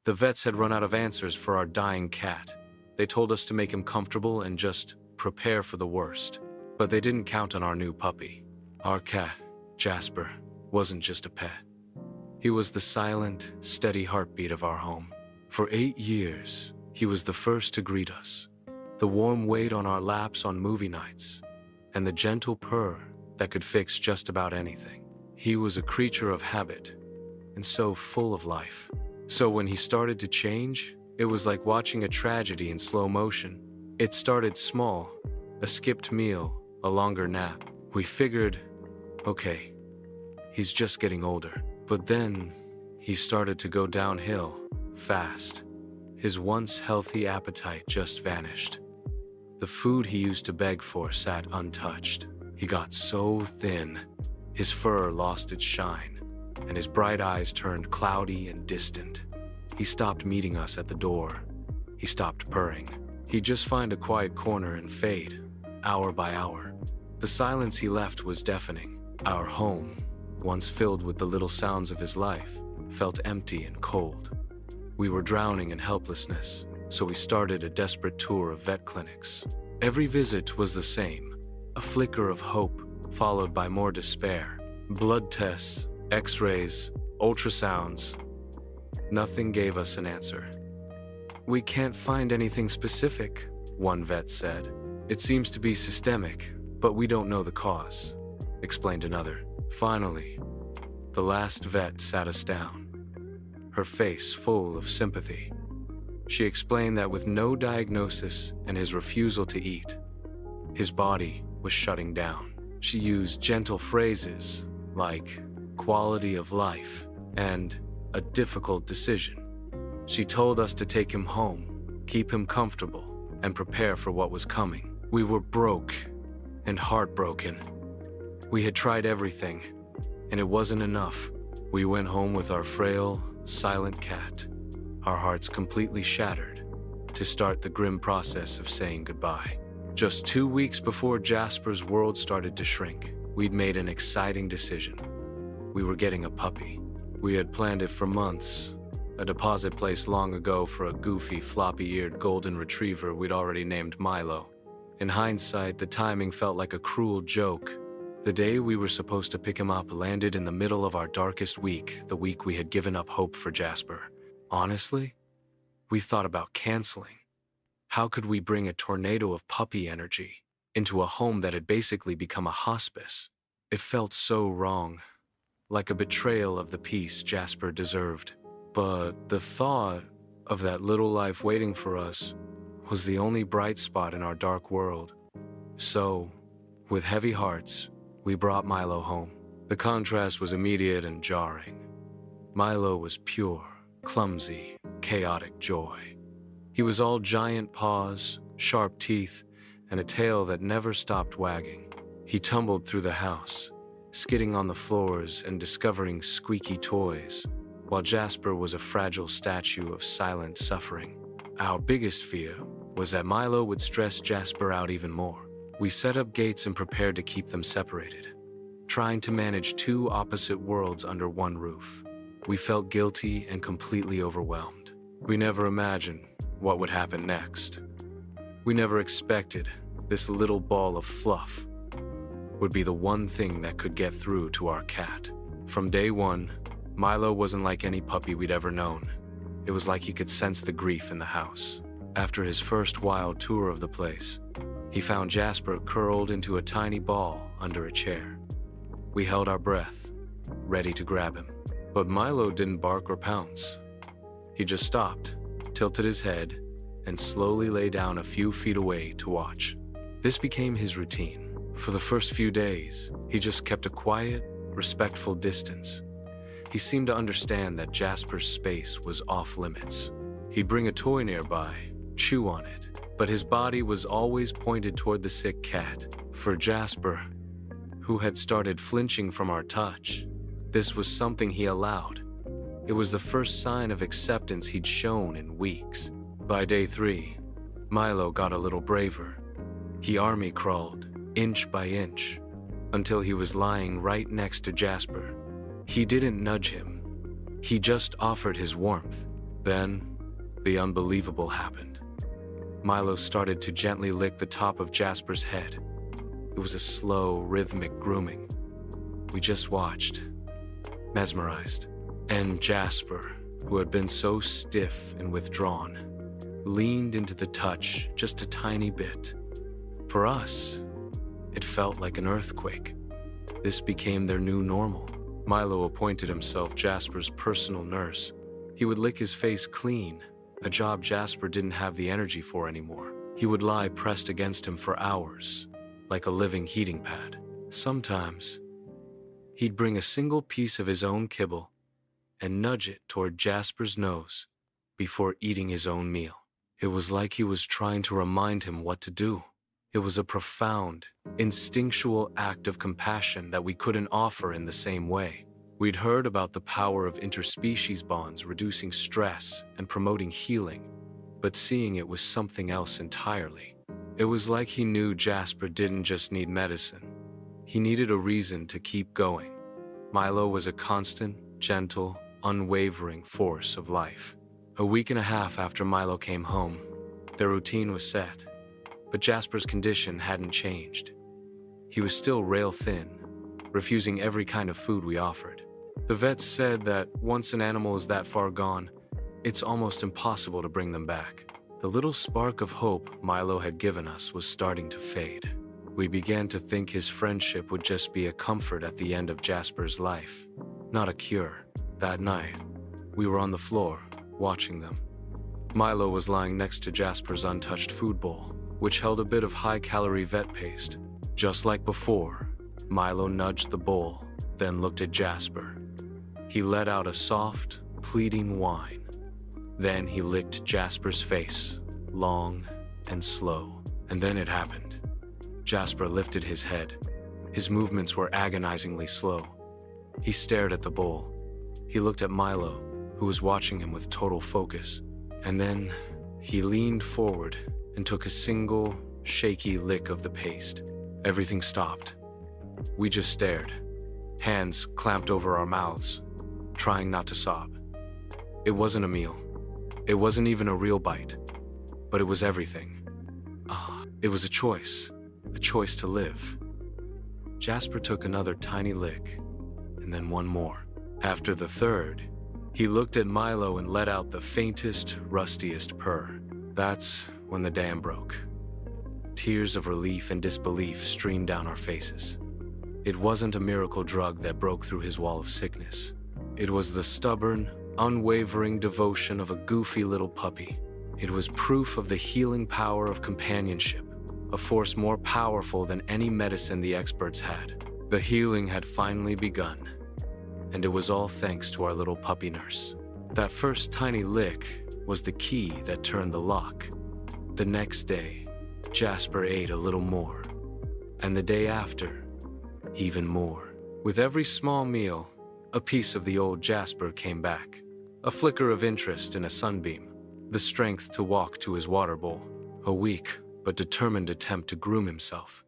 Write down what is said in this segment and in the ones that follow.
The vets had run out of answers for our dying cat. They told us to make him comfortable and just prepare for the worst. But they didn't count on our new puppy. Our cat, Jasper, wasn't just a pet. He was the silent, steady heartbeat of our home. For 8 years, he was the first to greet us. The warm weight on our laps on movie nights, and the gentle purr that could fix just about anything. He was a creature of habit, and so full of life. So when he started to change, it was like watching a tragedy in slow motion. It started small, a skipped meal, a longer nap. We figured, okay, he's just getting older. But then, he started to go downhill, fast. His once healthy appetite just vanished. The food he used to beg for sat untouched. He got so thin, his fur lost its shine, and his bright eyes turned cloudy and distant. He stopped meeting us at the door. He stopped purring. He'd just find a quiet corner and fade, hour by hour. The silence he left was deafening. Our home, once filled with the little sounds of his life, felt empty and cold. We were drowning in helplessness, so we started a desperate tour of vet clinics. Every visit was the same, a flicker of hope, followed by more despair. Blood tests, x-rays, ultrasounds. Nothing gave us an answer. "We can't find anything specific," one vet said. "It seems to be systemic, but we don't know the cause," explained another. Finally, the last vet sat us down, her face full of sympathy. She explained that with no diagnosis and his refusal to eat, his body was shutting down. She used gentle phrases like quality of life and a difficult decision. She told us to take him home, keep him comfortable, and prepare for what was coming. We were broke and heartbroken. We had tried everything, and it wasn't enough. We went home with our frail, silent cat, our hearts completely shattered, to start the grim process of saying goodbye. Just 2 weeks before Jasper's world started to shrink, we'd made an exciting decision. We were getting a puppy. We had planned it for months, a deposit placed long ago for a goofy, floppy-eared golden retriever we'd already named Milo. In hindsight, the timing felt like a cruel joke. The day we were supposed to pick him up landed in the middle of our darkest week, the week we had given up hope for Jasper. Honestly, we thought about canceling. How could we bring a tornado of puppy energy into a home that had basically become a hospice? It felt so wrong, like a betrayal of the peace Jasper deserved. But the thought of that little life waiting for us was the only bright spot in our dark world. So, with heavy hearts, we brought Milo home. The contrast was immediate and jarring. Milo was pure, clumsy, chaotic joy. He was all giant paws, sharp teeth, and a tail that never stopped wagging. He tumbled through the house, skidding on the floors and discovering squeaky toys, while Jasper was a fragile statue of silent suffering. Our biggest fear was that Milo would stress Jasper out even more. We set up gates and prepared to keep them separated, trying to manage 2 opposite worlds under one roof. We felt guilty and completely overwhelmed. We never imagined what would happen next. We never expected this little ball of fluff would be the one thing that could get through to our cat. From day one, Milo wasn't like any puppy we'd ever known. It was like he could sense the grief in the house. After his first wild tour of the place, he found Jasper curled into a tiny ball under a chair. We held our breath, ready to grab him. But Milo didn't bark or pounce. He just stopped, tilted his head, and slowly lay down a few feet away to watch. This became his routine. For the first few days, he just kept a quiet, respectful distance. He seemed to understand that Jasper's space was off limits. He'd bring a toy nearby, chew on it, but his body was always pointed toward the sick cat. For Jasper, who had started flinching from our touch, this was something he allowed. It was the first sign of acceptance he'd shown in weeks. By day 3, Milo got a little braver. He army crawled, inch by inch, until he was lying right next to Jasper. He didn't nudge him. He just offered his warmth, Then, the unbelievable happened. Milo started to gently lick the top of Jasper's head. It was a slow, rhythmic grooming. We just watched, mesmerized. And Jasper, who had been so stiff and withdrawn, leaned into the touch just a tiny bit. For us, it felt like an earthquake. This became their new normal. Milo appointed himself Jasper's personal nurse. He would lick his face clean, a job Jasper didn't have the energy for anymore. He would lie pressed against him for hours, like a living heating pad. Sometimes, he'd bring a single piece of his own kibble and nudge it toward Jasper's nose before eating his own meal. It was like he was trying to remind him what to do. It was a profound, instinctual act of compassion that we couldn't offer in the same way. We'd heard about the power of interspecies bonds reducing stress and promoting healing, but seeing it was something else entirely. It was like he knew Jasper didn't just need medicine. He needed a reason to keep going. Milo was a constant, gentle, unwavering force of life. A week and a half after Milo came home, their routine was set. But Jasper's condition hadn't changed. He was still rail thin, refusing every kind of food we offered. The vets said that once an animal is that far gone, it's almost impossible to bring them back. The little spark of hope Milo had given us was starting to fade. We began to think his friendship would just be a comfort at the end of Jasper's life, not a cure. That night, we were on the floor, watching them. Milo was lying next to Jasper's untouched food bowl, which held a bit of high-calorie vet paste. Just like before, Milo nudged the bowl, then looked at Jasper. He let out a soft, pleading whine. Then he licked Jasper's face, long and slow. And then it happened. Jasper lifted his head. His movements were agonizingly slow. He stared at the bowl. He looked at Milo, who was watching him with total focus. And then he leaned forward and took a single, shaky lick of the paste. Everything stopped. We just stared, hands clamped over our mouths, trying not to sob. It wasn't a meal. It wasn't even a real bite, but it was everything. It was a choice to live. Jasper took another tiny lick, and then one more. After the third, he looked at Milo and let out the faintest, rustiest purr. That's when the dam broke. Tears of relief and disbelief streamed down our faces. It wasn't a miracle drug that broke through his wall of sickness. It was the stubborn, unwavering devotion of a goofy little puppy. It was proof of the healing power of companionship, a force more powerful than any medicine the experts had. The healing had finally begun, and it was all thanks to our little puppy nurse. That first tiny lick was the key that turned the lock. The next day, Jasper ate a little more, and the day after, even more. With every small meal, a piece of the old Jasper came back. A flicker of interest in a sunbeam, the strength to walk to his water bowl, a weak but determined attempt to groom himself.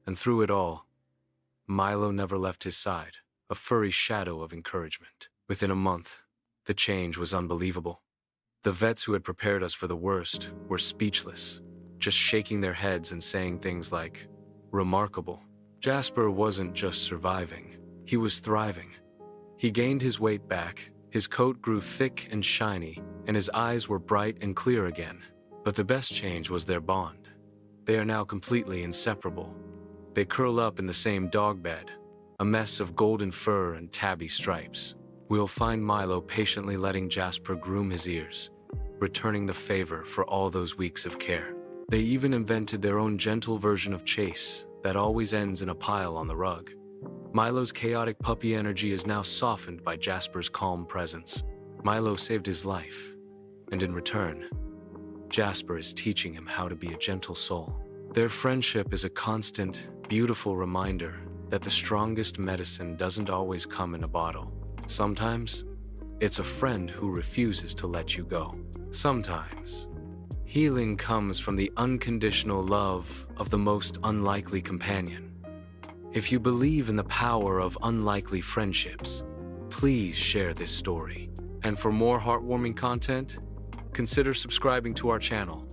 And through it all, Milo never left his side, a furry shadow of encouragement. Within a month, the change was unbelievable. The vets who had prepared us for the worst were speechless, just shaking their heads and saying things like, "Remarkable." Jasper wasn't just surviving, he was thriving. He gained his weight back, his coat grew thick and shiny, and his eyes were bright and clear again. But the best change was their bond. They are now completely inseparable. They curl up in the same dog bed, a mess of golden fur and tabby stripes. We'll find Milo patiently letting Jasper groom his ears, returning the favor for all those weeks of care. They even invented their own gentle version of chase that always ends in a pile on the rug. Milo's chaotic puppy energy is now softened by Jasper's calm presence. Milo saved his life, and in return, Jasper is teaching him how to be a gentle soul. Their friendship is a constant, beautiful reminder that the strongest medicine doesn't always come in a bottle. Sometimes, it's a friend who refuses to let you go. Sometimes, healing comes from the unconditional love of the most unlikely companion. If you believe in the power of unlikely friendships, please share this story. And for more heartwarming content, consider subscribing to our channel.